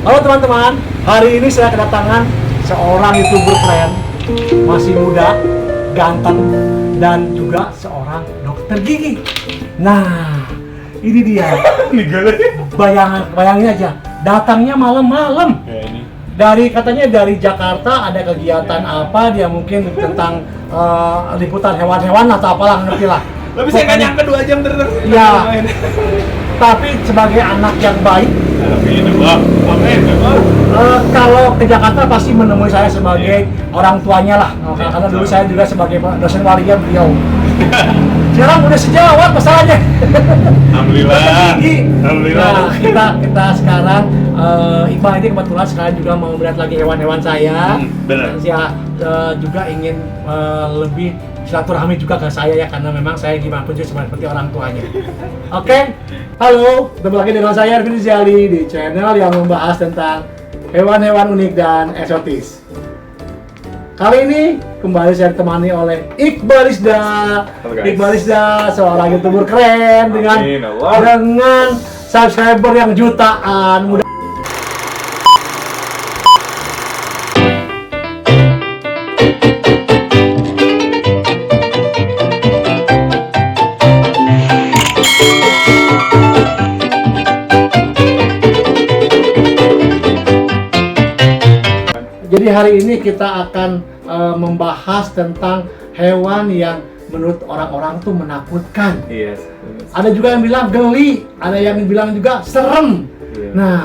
Halo teman-teman, hari ini saya kedatangan seorang YouTuber keren, masih muda, ganteng, dan juga seorang dokter gigi. Nah, ini dia. Bayangin aja, datangnya malam-malam. Katanya dari Jakarta, ada kegiatan apa, dia mungkin tentang liputan hewan-hewan atau apalah, ngerti lah. Tapi saya nggak nyangka 2 jam terus. Iya. Tapi sebagai anak yang baik, kalau ke Jakarta pasti menemui saya sebagai orang tuanya lah. Karena dulu saya juga sebagai dosen waria beliau. Sekarang udah sejawat masalahnya. Alhamdulillah. Alhamdulillah. Nah, kita sekarang Iqbal ini kebetulan sekarang juga mau melihat lagi hewan-hewan saya. Benar. Saya juga ingin lebih silaturahmi juga ke saya ya, karena memang saya gimana pun juga seperti orang tuanya. Oke, halo, ketemu lagi dengan saya Arvin Rizali di channel yang membahas tentang hewan-hewan unik dan eksotis. Kali ini kembali saya ditemani oleh Iqbal Rizda. Iqbal Rizda, seorang YouTuber keren dengan subscriber yang jutaan. Jadi hari ini kita akan membahas tentang hewan yang menurut orang-orang tuh menakutkan. Yes. Ada juga yang bilang geli, ada yang bilang juga serem. Yeah. Nah,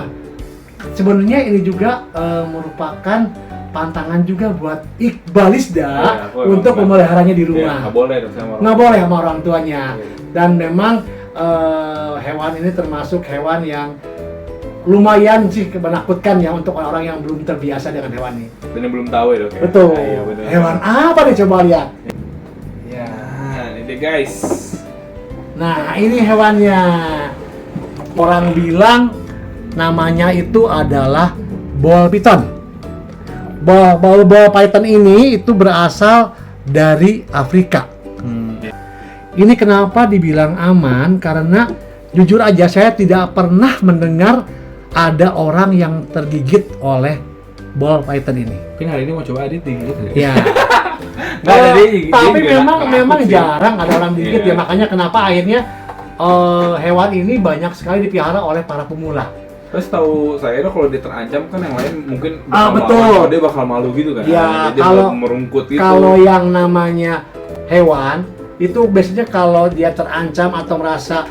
sebenarnya ini juga merupakan pantangan juga buat Iqbal Rizda untuk memeliharanya di rumah. Nggak boleh dong sama orang. Nggak boleh sama orang tuanya. Yeah. Dan memang hewan ini termasuk hewan yang lumayan sih menakutkan ya untuk orang-orang yang belum terbiasa dengan hewan ini. Dan yang belum tahu ya dok ya? Betul. Iya, betul. Hewan apa nih, coba lihat. Ya, ini deh guys. Nah, ini hewannya. Orang bilang namanya itu adalah ball python. Ball python ini itu berasal dari Afrika. Ini kenapa dibilang aman? Karena jujur aja saya tidak pernah mendengar ada orang yang tergigit oleh ball python ini. Mungkin hari ini mau coba Adit digigit Ya. Tapi memang jarang ada orang digigit ya, makanya kenapa akhirnya hewan ini banyak sekali dipelihara oleh para pemula. Terus tahu saya dong kalau dia terancam kan yang lain mungkin betul. Dia bakal malu gitu kan. Ya, dia kalau merungkut gitu. Kalau yang namanya hewan itu biasanya kalau dia terancam atau merasa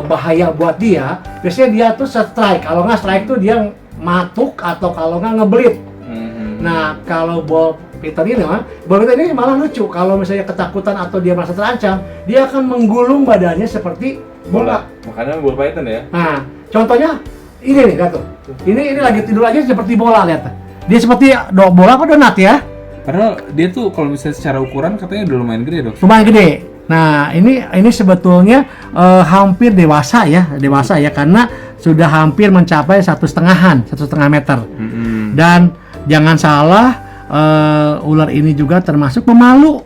bahaya buat dia, biasanya dia tuh strike. Kalau nggak strike tuh dia matuk atau kalau nggak ngebelit. Nah, kalau ball python ini malah lucu. Kalau misalnya ketakutan atau dia merasa terancam, dia akan menggulung badannya seperti bola. Makanya ball python ya. Nah, contohnya ini nih, lihat tuh. Ini lagi tidur aja seperti bola, lihat. Dia seperti bola apa donat ya? Padahal dia tuh kalau misalnya secara ukuran katanya udah lumayan gede dok. Lumayan gede. Nah, ini sebetulnya hampir dewasa ya karena sudah hampir mencapai 1,5 meter. Dan jangan salah, ular ini juga termasuk pemalu.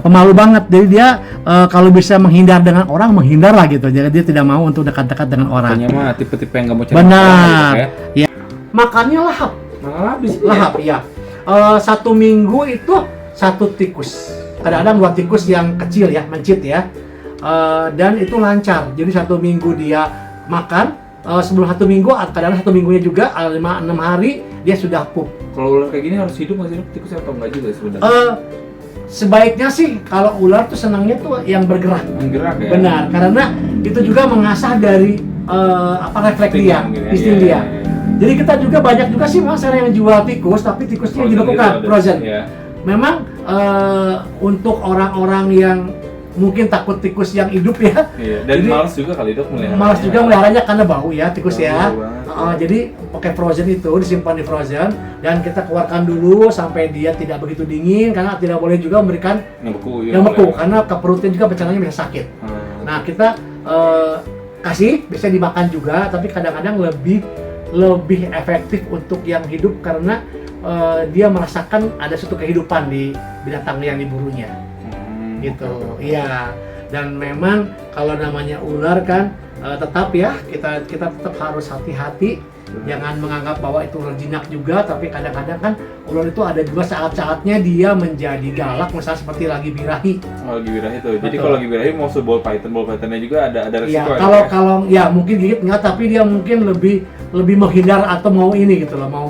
Pemalu banget. Jadi dia kalau bisa menghindar dengan orang, menghindar lah gitu. Jadi dia tidak mau untuk dekat-dekat dengan orang. Katanya mah tipe-tipe yang nggak mau cari benar. Gitu, ya. Makannya lahap. Lahap ya. 1 minggu itu 1 tikus. Kadang-kadang 2 tikus yang kecil ya, mencit ya. Dan itu lancar. Jadi 1 minggu dia makan, sebelum 1 minggu, kadang-kadang 1 minggunya juga 5-6 hari dia sudah pup. Kalau ular kayak gini harus hidup nggak sih tikus atau enggak juga sebenarnya? Sebaiknya sih kalau ular tuh senangnya tuh yang bergerak. Menggerak ya. Benar, karena itu juga mengasah dari refleks dia, insting dia. Jadi kita juga banyak juga sih mas yang jual tikus, tapi tikusnya dibekukan, frozen. Memang untuk orang-orang yang mungkin takut tikus yang hidup ya. Iya, dan malas juga kali dok meliharanya. Malas juga meliharanya karena bau ya tikus ya. Jadi pakai frozen itu disimpan di frozen dan kita keluarkan dulu sampai dia tidak begitu dingin, karena tidak boleh juga memberikan yang beku karena ke perutnya juga bencananya bisa sakit. Nah kita kasih bisa dimakan juga, tapi kadang-kadang lebih efektif untuk yang hidup karena dia merasakan ada suatu kehidupan di binatang yang diburunya. Gitu, iya. Dan memang kalau namanya ular kan tetap ya kita tetap harus hati-hati Jangan menganggap bahwa itu ular jinak juga, tapi kadang-kadang kan ular itu ada juga saat-saatnya dia menjadi galak, misalnya seperti lagi birahi. Oh, lagi birahi tuh. Jadi kalau lagi birahi mau ball python-nya juga ada resiko ya. Kalau ya mungkin gigit enggak, tapi dia mungkin lebih menghindar atau mau ini gitu loh, mau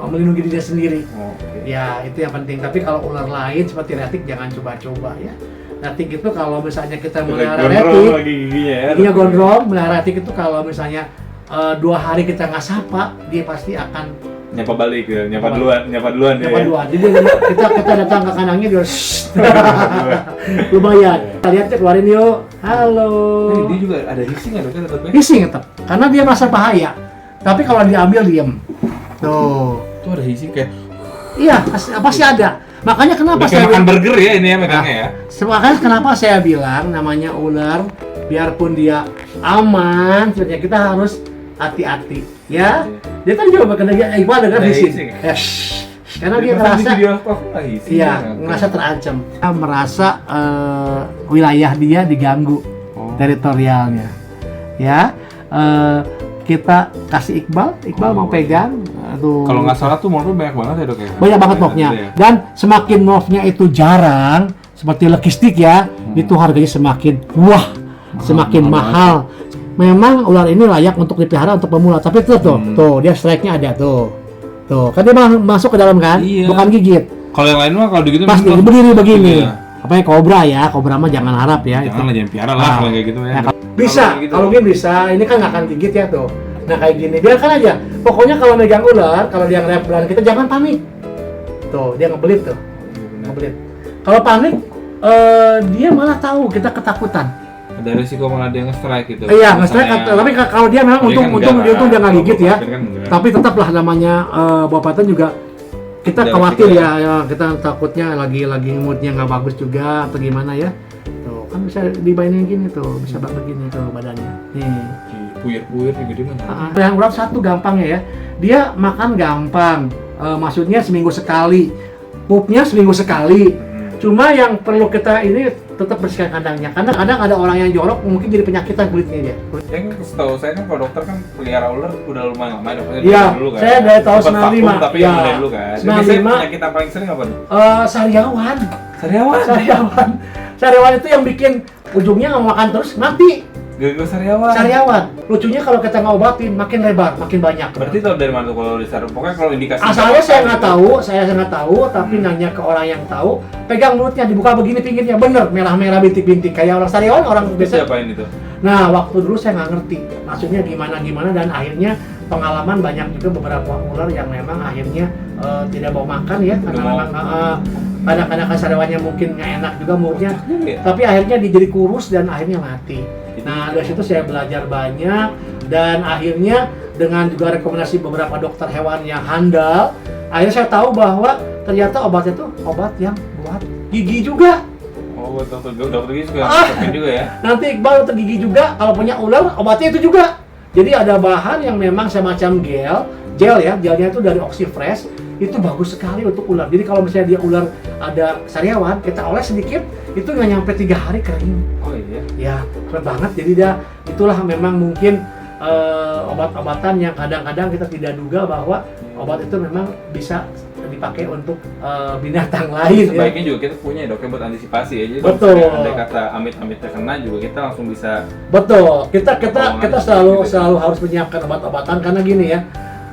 melindungi dirinya sendiri. Oh, okay. Ya, itu yang penting. Tapi kalau ular lain seperti retik jangan coba-coba ya. Retik itu kalau misalnya kita melihara retik, giginya gondrong, melihara retik itu kalau misalnya 2 hari kita nggak sapa, dia pasti akan nyapa balik ya, nyapa duluan ya. Jadi kita datang ke kandangnya dia lumayan. Kita lihat keluarin yuk. Halo. Dia juga ada hissing ya, tetap. Hissing tetap, karena dia merasa bahaya. Tapi kalau diambil diem. Tuh. Tuh ada hissing kayak. Iya, pasti ada. Makanya kenapa saya makan burger ya ini ya megangnya ya. Makanya kenapa saya bilang namanya ular, biarpun dia aman, sebenarnya kita harus hati-hati, ya. Dia kan juga bakal Iqbal dengan hissing. Karena dia merasa, iya, merasa terancam, merasa wilayah dia diganggu, teritorialnya, ya. Kita kasih Iqbal mau pegang. Kalau nggak salah tuh morfnya banyak banget ya dok ya? Banyak banget morfnya, dan semakin morfnya itu jarang, seperti lucky stick ya, itu harganya semakin semakin mahal. Memang ular ini layak untuk dipelihara untuk pemula, tapi tuh dia strike-nya ada tuh, kan dia masuk ke dalam kan, bukan gigit. Kalau yang lain mah kalau begitu pasti berdiri begini. Apalagi kobra mah jangan harap ya. Jangan piara lah kalau kayak gitu ya. Bisa, kalau gini bisa, ini kan nggak akan gigit ya tuh. Nah kayak gini, biarkan aja. Pokoknya kalau megang ular, kalau dia ngerep kita jangan panik. Tuh, dia ngebelit tuh, ngebelit. Kalau panik, dia malah tahu kita ketakutan. Ada risiko malah dia nge-strike gitu. Iya, nge-strike. Tapi kalau dia memang untung dia nggak gigit ya. Tapi tetaplah namanya Bapak Python juga kita khawatir ya, kita takutnya lagi moodnya nggak bagus juga atau gimana ya. Tuh, kan bisa dibainin gini tuh, bisa begini tuh badannya. Nih. Puyer gede mana? Yang urat satu gampangnya ya. Dia makan gampang. Maksudnya seminggu sekali. Pupnya seminggu sekali. Cuma yang perlu kita ini tetap bersihkan kandangnya, karena kadang ada orang yang jorok mungkin jadi penyakitan kulitnya dia. Setahu saya kan kalau dokter kan pelihara ular udah lumayan lama dokternya iya, dulu kan. Saya dari tahun 95. Tapi ya mulai dulu kan. 95. Penyakit yang paling sering apa nih? Sariawan itu yang bikin ujungnya nggak makan terus mati. Gara-gara sariawan. Lucunya kalau kita ngobatin makin lebar, makin banyak. Berarti tahu dari mana tuh kalau di sariawan? Pokoknya kalau indikasi. Asalnya saya nggak tahu, tapi nanya ke orang yang tahu. Pegang mulutnya, dibuka begini pinggirnya, bener merah-merah bintik-bintik kayak orang sariawan, orang biasa. Siapa ini tuh? Nah, waktu dulu saya nggak ngerti, maksudnya gimana dan akhirnya pengalaman banyak juga beberapa ular yang memang akhirnya tidak mau makan ya, karena memang kadang-kadang sariawannya mungkin nggak enak juga mulutnya, tapi akhirnya dia jadi kurus dan akhirnya mati. Nah, dari situ saya belajar banyak dan akhirnya dengan juga rekomendasi beberapa dokter hewan yang handal, akhirnya saya tahu bahwa ternyata obatnya itu obat yang buat gigi juga. Oh, dokter gigi juga ya? Nanti Iqbal dokter gigi juga, kalau punya ular obatnya itu juga. Jadi ada bahan yang memang semacam gelnya itu dari Oxyfresh, itu bagus sekali untuk ular. Jadi kalau misalnya dia ular ada sariawan, kita oles sedikit, itu nggak nyampe 3 hari kering. Oh iya? Ya, keren banget. Jadi itulah memang mungkin obat-obatan yang kadang-kadang kita tidak duga bahwa obat itu memang bisa dipakai untuk binatang lain. Sebaiknya juga kita punya dok buat antisipasi ya. Jadi betul. Andai kata amit-amit terkena juga kita langsung bisa. Betul. Kita selalu harus menyiapkan obat-obatan karena gini ya.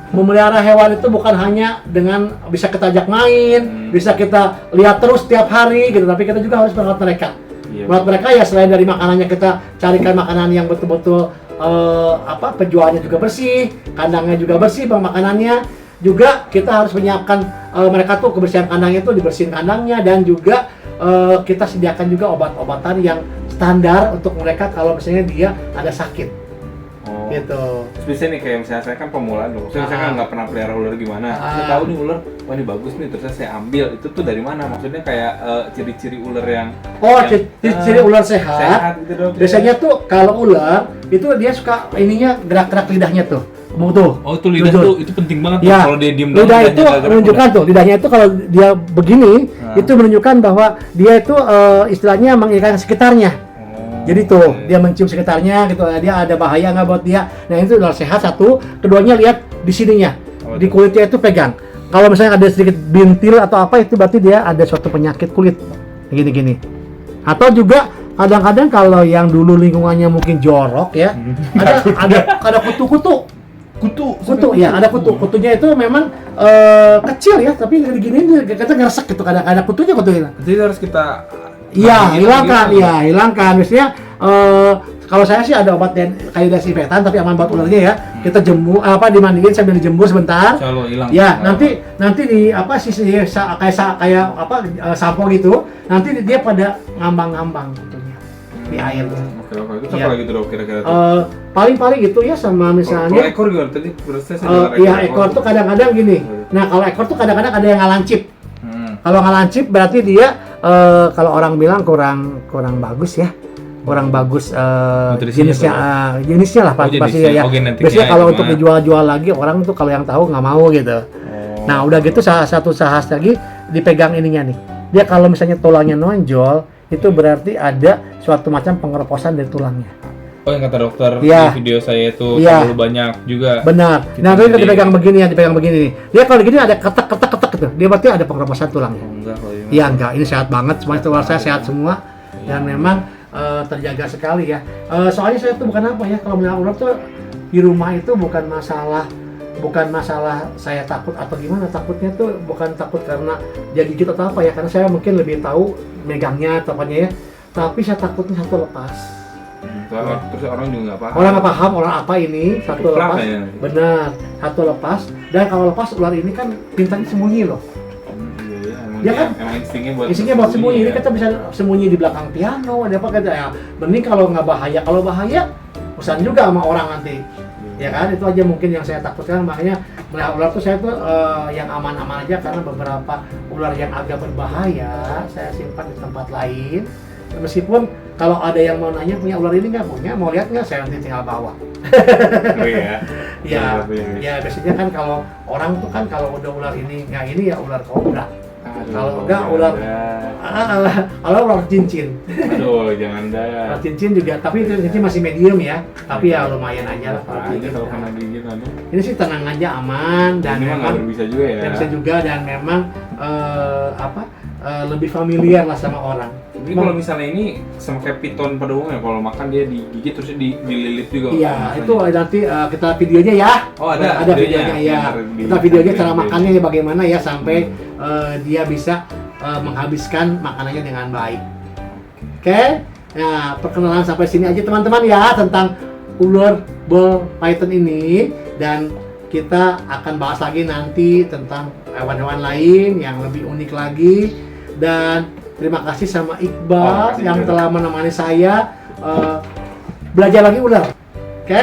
Memelihara hewan itu bukan hanya dengan bisa kita ajak main, bisa kita lihat terus tiap hari gitu, tapi kita juga harus merawat mereka. Merawat mereka ya selain dari makanannya kita carikan makanan yang betul-betul penjualnya juga bersih, kandangnya juga bersih, makanannya juga kita harus menyiapkan mereka tuh kebersihan kandangnya itu dibersihin kandangnya dan juga kita sediakan juga obat-obatan yang standar untuk mereka kalau misalnya dia ada sakit. Gitu. Bisa nih kayak misalnya saya kan pemula dulu, saya kan nggak pernah pelihara ular gimana. Saya tahu nih ular, wah ini bagus nih, terus saya ambil. Itu tuh dari mana? Maksudnya kayak ciri-ciri ular yang ciri ular sehat gitu dong. Biasanya tuh kalau ular itu dia suka ininya gerak-gerak lidahnya tuh. Mau tuh. Oh itu lidah tuh itu penting banget ya, kalau dia diem. Lidah itu menunjukkan tuh lidahnya itu kalau dia begini itu menunjukkan bahwa dia itu istilahnya mengingatkan sekitarnya. Jadi tuh dia mencium sekitarnya gitu, dia ada bahaya nggak buat dia. Nah itu ular sehat satu. Keduanya lihat di sininya, di kulitnya itu pegang. Kalau misalnya ada sedikit bintil atau apa itu berarti dia ada suatu penyakit kulit. Gini-gini. Atau juga kadang-kadang kalau yang dulu lingkungannya mungkin jorok ya, ada kutu-kutu. Kutu ya, ada kutunya itu memang kecil ya, tapi gini kita ngeresek gitu, ada kutunya. Jadi harus kita hilangkan. Biasanya kalau saya sih ada obat kayu desinfektan tapi aman buat ularnya ya. Kita jemur dimandiin sambil dijemur sebentar. Insya Allah hilang. Ya, nanti di kayak sampo gitu. Nanti dia pada ngambang-ngambang kutunya di air. Oke. Itu apa lagi tuh kira-kira? Paling itu ya sama misalnya. Kalau ekor gimana tadi? Ekor tuh kadang-kadang gini. Nah, kalau ekor tuh kadang-kadang ada yang ngalancip. Kalau ngalancip berarti dia kalau orang bilang kurang bagus ya. Kurang bagus jenisnya lah pasti ya. Biasanya kalau untuk dijual-jual lagi orang tuh kalau yang tahu nggak mau gitu. Nah, udah gitu satu sahas lagi dipegang ininya nih. Dia kalau misalnya tulangnya nonjol, itu berarti ada suatu macam pengeroposan dari tulangnya. Oh, yang kata dokter di video saya itu terlalu banyak juga. Benar. Nah, itu dipegang begini nih. Dia kalau begini ada ketek gitu. Dia berarti ada pengeroposan tulangnya. Enggak. Ini sehat banget. Semua tulang saya sehat semua. Dan memang terjaga sekali ya. Soalnya saya tuh bukan apa ya, kalau melihat ular tuh di rumah itu bukan masalah saya takut atau gimana. Takutnya tuh bukan takut karena dia gigit atau apa ya, karena saya mungkin lebih tahu megangnya atau apanya ya. Tapi saya takutnya satu lepas. Terus orang juga nggak paham. Orang nggak paham orang apa ini satu lepas. Ya. Benar, satu lepas. Dan kalau lepas ular ini kan pintarnya sembunyi loh. Dia kan instingnya buat sembunyi. Ini kita bisa sembunyi di belakang piano, ada apa kata ya. Mending kalau nggak bahaya. Kalau bahaya, urusan juga sama orang nanti. Ya kan, itu aja mungkin yang saya takutkan. Makanya melihat ular tuh saya tuh yang aman-aman aja, karena beberapa ular yang agak berbahaya saya simpan di tempat lain. Meskipun kalau ada yang mau nanya punya ular ini nggak punya, mau lihat nggak, saya nanti tinggal bawa. Ya biasanya kan kalau orang tuh kan kalau udah ular ini nggak ini ya ular kobra. Kalau enggak ular cincin. Aduh, jangan dah. Ular cincin juga, tapi cincin masih medium ya. Tapi ya lumayan aja lah kalau cincin. Kalau kena gigit aduh. Ini sih tenang aja, aman, dan ini memang bisa juga ya. Bisa juga, dan memang lebih familiar lah sama orang. Jadi kalau misalnya ini sama kayak piton pada umumnya, kalau makan dia digigit terus dililit juga. Iya, itu nanti kita videonya ya. Oh, ada videonya ya. Kita videonya cara makannya bagaimana ya sampai dia bisa menghabiskan makanannya dengan baik. Oke? Nah, perkenalan sampai sini aja teman-teman ya tentang ular ball python ini, dan kita akan bahas lagi nanti tentang hewan-hewan lain yang lebih unik lagi. Dan terima kasih sama Iqbal yang telah menemani saya belajar lagi ular. Oke?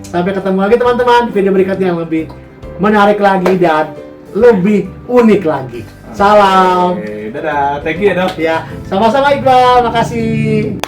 Sampai ketemu lagi teman-teman di video berikutnya yang lebih menarik lagi dan lebih unik lagi. Salam. Dadah. Thank you ya, Dok. Ya, sama-sama Iqbal. Makasih.